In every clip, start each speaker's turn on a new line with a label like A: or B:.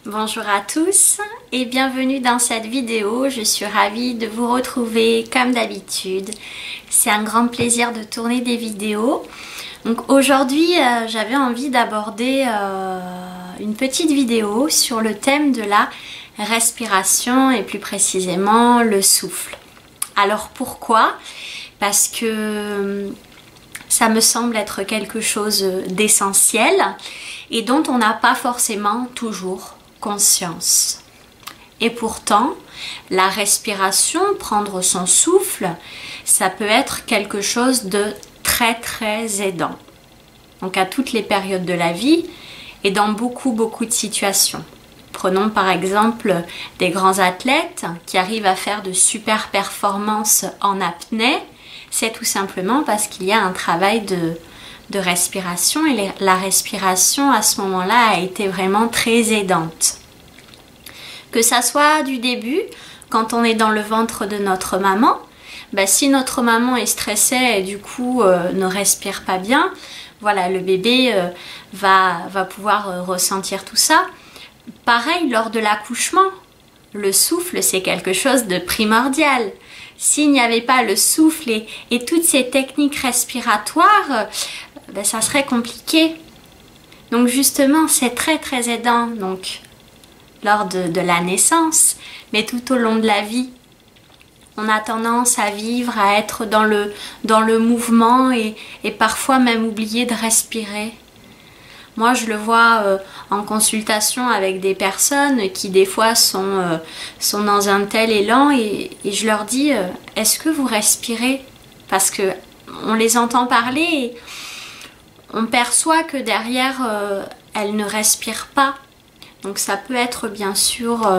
A: Bonjour à tous et bienvenue dans cette vidéo. Je suis ravie de vous retrouver comme d'habitude. C'est un grand plaisir de tourner des vidéos. Donc aujourd'hui, j'avais envie d'aborder une petite vidéo sur le thème de la respiration et plus précisément le souffle. Alors pourquoi? Parce que ça me semble être quelque chose d'essentiel et dont on n'a pas forcément toujours conscience. Et pourtant, la respiration, prendre son souffle, ça peut être quelque chose de très aidant. Donc à toutes les périodes de la vie et dans beaucoup de situations. Prenons par exemple des grands athlètes qui arrivent à faire de super performances en apnée. C'est tout simplement parce qu'il y a un travail de respiration et la respiration à ce moment-là a été vraiment très aidante. Que ça soit du début, quand on est dans le ventre de notre maman, si notre maman est stressée et du coup ne respire pas bien, voilà, le bébé va pouvoir ressentir tout ça. Pareil lors de l'accouchement, le souffle c'est quelque chose de primordial. S'il n'y avait pas le souffle et toutes ces techniques respiratoires, ça serait compliqué. Donc justement, c'est très aidant donc, lors de la naissance, mais tout au long de la vie. On a tendance à vivre, à être dans le mouvement et parfois même oublier de respirer. Moi, je le vois en consultation avec des personnes qui des fois sont dans un tel élan et je leur dis est-ce que vous respirez? Parce que on les entend parler et on perçoit que derrière elles ne respirent pas. Donc ça peut être bien sûr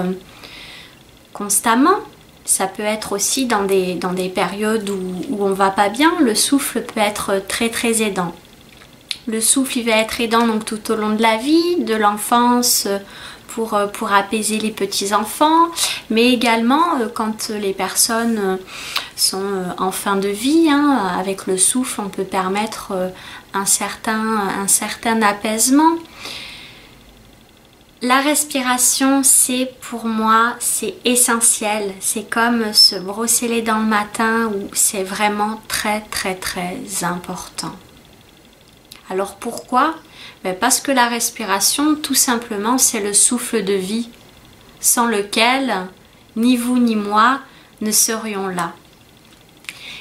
A: constamment. Ça peut être aussi dans des périodes où on va pas bien. Le souffle peut être très aidant. Le souffle, il va être aidant donc tout au long de la vie, de l'enfance, pour apaiser les petits-enfants, mais également quand les personnes sont en fin de vie, avec le souffle, on peut permettre un certain apaisement. La respiration, c'est pour moi, c'est essentiel. C'est comme se brosser les dents le matin où c'est vraiment très important. Alors pourquoi? Parce que la respiration, tout simplement, c'est le souffle de vie, sans lequel ni vous ni moi ne serions là.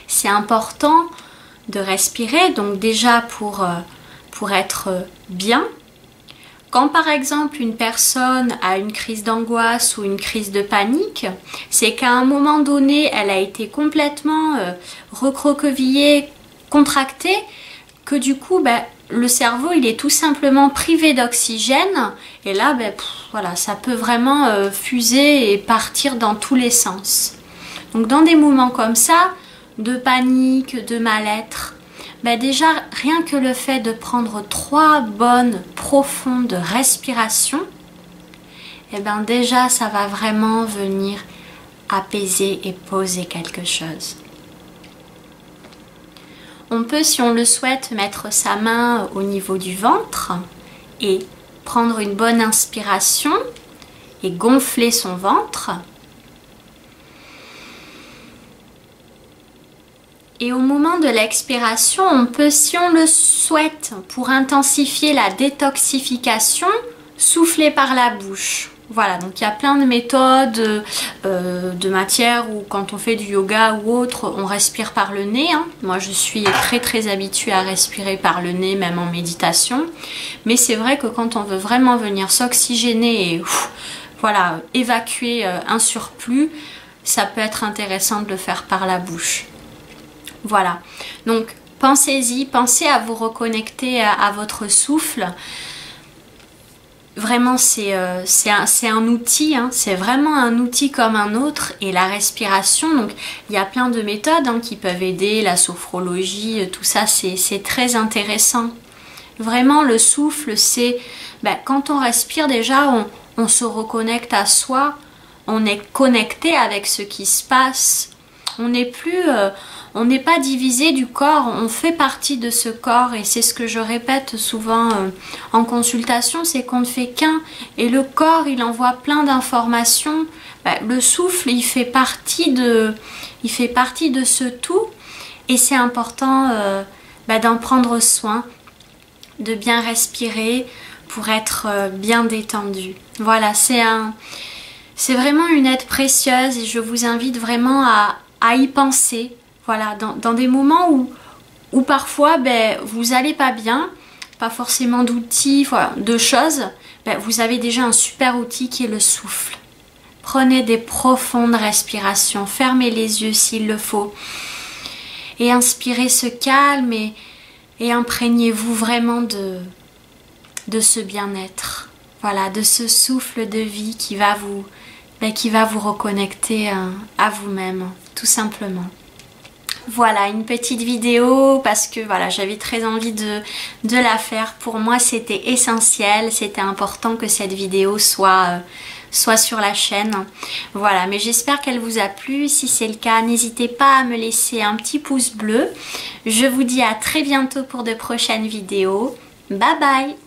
A: C'est important de respirer, donc déjà pour être bien. Quand par exemple une personne a une crise d'angoisse ou une crise de panique, c'est qu'à un moment donné, elle a été complètement recroquevillée, contractée, que du coup, le cerveau, il est tout simplement privé d'oxygène et là, voilà, ça peut vraiment fuser et partir dans tous les sens. Donc dans des moments comme ça, de panique, de mal-être, déjà rien que le fait de prendre 3 bonnes, profondes respirations, déjà ça va vraiment venir apaiser et poser quelque chose. On peut, si on le souhaite, mettre sa main au niveau du ventre et prendre une bonne inspiration et gonfler son ventre. Et au moment de l'expiration, on peut, si on le souhaite, pour intensifier la détoxification, souffler par la bouche. Voilà, donc il y a plein de méthodes de matière où quand on fait du yoga ou autre, on respire par le nez. Moi, je suis très habituée à respirer par le nez, même en méditation. Mais c'est vrai que quand on veut vraiment venir s'oxygéner et voilà, évacuer un surplus, ça peut être intéressant de le faire par la bouche. Voilà, donc pensez-y, pensez à vous reconnecter à votre souffle. Vraiment, c'est un outil, c'est vraiment un outil comme un autre. Et la respiration, donc il y a plein de méthodes qui peuvent aider, la sophrologie, tout ça, c'est très intéressant. Vraiment, le souffle, c'est quand on respire déjà, on se reconnecte à soi, on est connecté avec ce qui se passe. On n'est plus on n'est pas divisé du corps, on fait partie de ce corps et c'est ce que je répète souvent en consultation, c'est qu'on ne fait qu'un et le corps il envoie plein d'informations. Le souffle il fait partie de ce tout et c'est important d'en prendre soin, de bien respirer pour être bien détendu. Voilà, c'est vraiment une aide précieuse et je vous invite vraiment à y penser. Voilà, dans des moments où parfois vous allez pas bien, pas forcément d'outils, voilà, de choses, vous avez déjà un super outil qui est le souffle. Prenez des profondes respirations, fermez les yeux s'il le faut et inspirez ce calme et imprégnez-vous vraiment de ce bien-être. Voilà, de ce souffle de vie qui va vous reconnecter à vous-même, tout simplement. Voilà, une petite vidéo parce que voilà, j'avais très envie de la faire. Pour moi, c'était essentiel, c'était important que cette vidéo soit sur la chaîne. Voilà, mais j'espère qu'elle vous a plu. Si c'est le cas, n'hésitez pas à me laisser un petit pouce bleu. Je vous dis à très bientôt pour de prochaines vidéos. Bye bye!